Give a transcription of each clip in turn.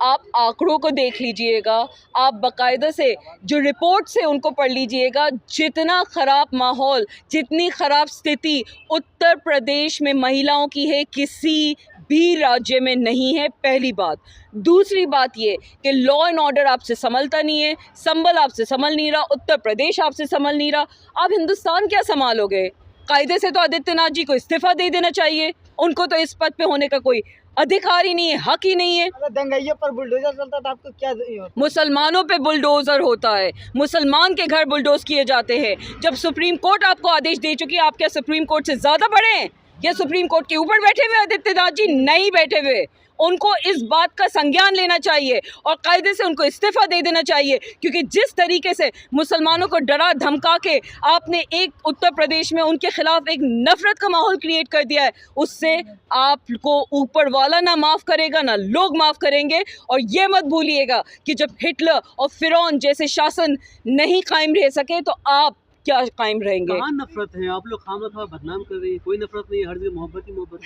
आप आंकड़ों को देख लीजिएगा, आप बाकायदा से जो रिपोर्ट से उनको पढ़ लीजिएगा। जितना ख़राब माहौल, जितनी ख़राब स्थिति उत्तर प्रदेश में महिलाओं की है, किसी भी राज्य में नहीं है, पहली बात। दूसरी बात ये कि लॉ एंड ऑर्डर आपसे संभलता नहीं है, संभल आपसे संभल नहीं रहा, उत्तर प्रदेश आपसे संभल नहीं रहा। आप हिंदुस्तान क्या संभालोगे? कायदे से तो आदित्यनाथ जी को इस्तीफ़ा दे देना चाहिए, उनको तो इस पद पे होने का कोई अधिकार ही नहीं है, हक ही नहीं है। दंगैया पर बुलडोजर चलता था, आपको क्या होता? मुसलमानों पे बुलडोजर होता है, मुसलमान के घर बुलडोज किए जाते हैं। जब सुप्रीम कोर्ट आपको आदेश दे चुकी है, आप क्या सुप्रीम कोर्ट से ज़्यादा बड़े हैं? या सुप्रीम कोर्ट के ऊपर बैठे हुए आदित्यनाथ जी? नहीं बैठे हुए। उनको इस बात का संज्ञान लेना चाहिए और कायदे से उनको इस्तीफ़ा दे देना चाहिए, क्योंकि जिस तरीके से मुसलमानों को डरा धमका के आपने एक उत्तर प्रदेश में उनके खिलाफ एक नफ़रत का माहौल क्रिएट कर दिया है, उससे आपको ऊपर वाला ना माफ़ करेगा, ना लोग माफ़ करेंगे। और ये मत भूलिएगा कि जब हिटलर और फिरौन जैसे शासन नहीं कायम रह सके तो आप क्या कायम रहेंगे? कहाँ नफरत है? आप लोग खामखा बदनाम कर रही है, कोई नफरत नहीं है, हर जगह मोहब्बत ही मोहब्बत।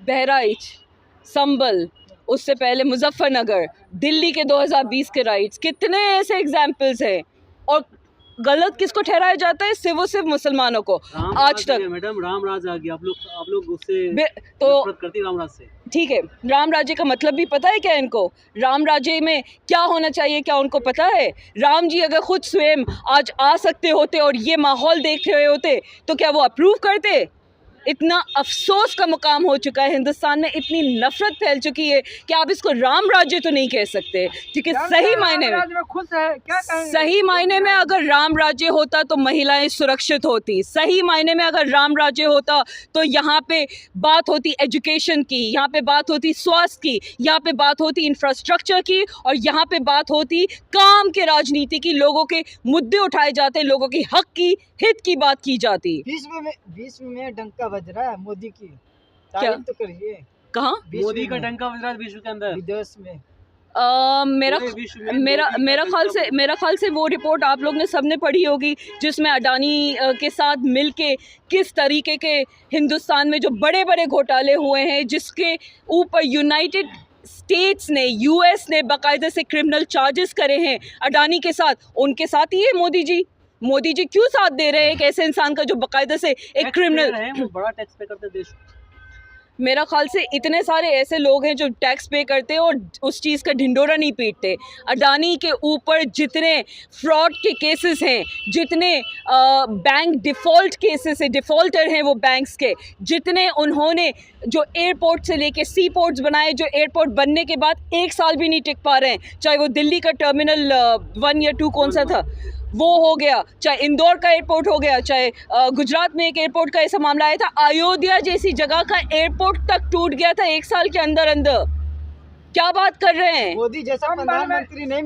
बहराइच, संभल, उससे पहले मुजफ्फरनगर, दिल्ली के 2020 के राइट्स, कितने ऐसे एग्जाम्पल्स हैं। और गलत किसको ठहराया जाता है? सिर्फ मुसलमानों को। आज तक मैडम राम राज आ गया, आप लोग उससे तो नफरत करती राम राज से। ठीक है, राम राज्य का मतलब भी पता है क्या इनको? राम राज्य में क्या होना चाहिए, क्या उनको पता है? राम जी अगर खुद स्वयं आज आ सकते होते और ये माहौल देख रहे होते तो क्या वो अप्रूव करते? इतना अफसोस का मुकाम हो चुका है हिंदुस्तान में, इतनी नफरत फैल चुकी है कि आप इसको राम राज्य तो नहीं कह सकते, क्योंकि सही मायने में खुश है क्या? सही मायने में अगर राम राज्य होता तो महिलाएं सुरक्षित होती। सही मायने में अगर राम राज्य होता तो यहाँ पे बात होती एजुकेशन की, यहाँ पे बात होती स्वास्थ्य की, यहाँ पे बात होती इंफ्रास्ट्रक्चर की, और यहाँ पे बात होती काम के राजनीति की। लोगों के मुद्दे उठाए जाते, लोगों की हक की, हित की बात की जाती। विश्व में डंका बज रहा है मोदी की, क्या तो करिए। कहाँ मोदी का डंका बज रहा है विश्व के अंदर, विदेश में? मेरा ख्याल से वो रिपोर्ट आप लोग ने सबने पढ़ी होगी, जिसमें अडानी के साथ मिलके किस तरीके के हिंदुस्तान में जो बड़े बड़े घोटाले हुए हैं, जिसके ऊपर यूनाइटेड स्टेट्स ने, यूएस ने बाकायदा से क्रिमिनल चार्जेस करे हैं अडानी के साथ। उनके साथ ही है मोदी जी। मोदी जी क्यों साथ दे रहे हैं एक ऐसे इंसान का जो बाकायदा से एक क्रिमिनल है? वो बड़ा टैक्स पे करते देश। मेरा ख्याल से इतने सारे ऐसे लोग हैं जो टैक्स पे करते हैं और उस चीज़ का ढिंडोरा नहीं पीटते। अडानी के ऊपर जितने फ्रॉड के केसेस हैं, जितने बैंक डिफ़ॉल्ट केसेस हैं, डिफ़ॉल्टर हैं वो बैंक्स के, जितने उन्होंने जो एयरपोर्ट से लेके सी पोर्ट्स बनाए, जो एयरपोर्ट बनने के बाद 1 साल भी नहीं टिक पा रहे हैं, चाहे वो दिल्ली का टर्मिनल 1 या 2 कौन सा था वो हो गया, चाहे इंदौर का एयरपोर्ट हो गया, चाहे गुजरात में एक एयरपोर्ट का ऐसा मामला आया था, अयोध्या जैसी जगह का एयरपोर्ट तक टूट गया था 1 साल के अंदर अंदर। क्या बात कर रहे हैं? मोदी जैसा प्रधानमंत्री नहीं